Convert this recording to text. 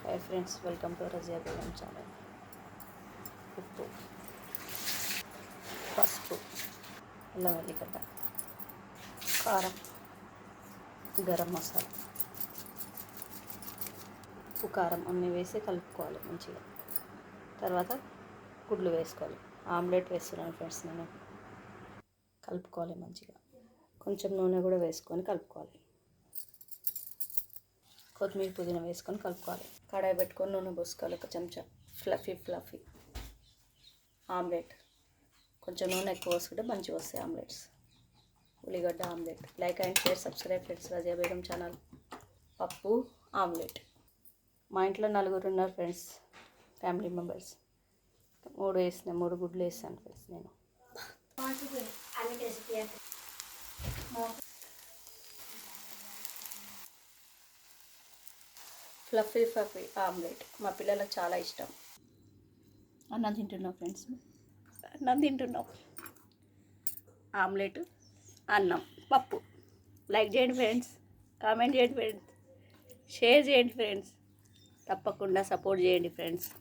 Hi friends, welcome to Razia Begum channel. ఉప్పు, పసుపు, అల్లం వెల్లిగడ్డ, కారం, గరం మసాలా, ఉప్పు కారం అన్నీ వేసి కలుపుకోవాలి మంచిగా. తర్వాత గుడ్లు వేసుకోవాలి. ఆమ్లెట్ వేస్తున్నాను ఫ్రెండ్స్ నేను. కలుపుకోవాలి మంచిగా. కొంచెం నూనె కూడా వేసుకొని కలుపుకోవాలి. కొత్తిమీర పుదీనా వేసుకొని కలుపుకోవాలి. కడాయి పెట్టుకొని నూనె పోసుకోవాలి. ఒక చెంచా ఫ్లఫీ ఆమ్లెట్. కొంచెం నూనె ఎక్కువ పోసుకుంటే మంచిగా వస్తాయి ఆమ్లెట్స్. ఉల్లిగడ్డ omelette. Like and share, subscribe friends, Razia Begum channel. పప్పు ఆమ్లెట్. మా ఇంట్లో 4 ఉన్నారు ఫ్రెండ్స్, ఫ్యామిలీ మెంబర్స్. 3 గుడ్లు వేసాను ఫ్రెండ్స్ నేను. ఫ్లఫీ ఆమ్లెట్ మా పిల్లలకు చాలా ఇష్టం. అన్నం తింటున్నాం ఫ్రెండ్స్, అన్నం తింటున్నాం. ఆమ్లెట్, అన్నం, పప్పు. లైక్ చేయండి ఫ్రెండ్స్, కామెంట్ చేయండి ఫ్రెండ్స్, షేర్ చేయండి ఫ్రెండ్స్. తప్పకుండా సపోర్ట్ చేయండి ఫ్రెండ్స్.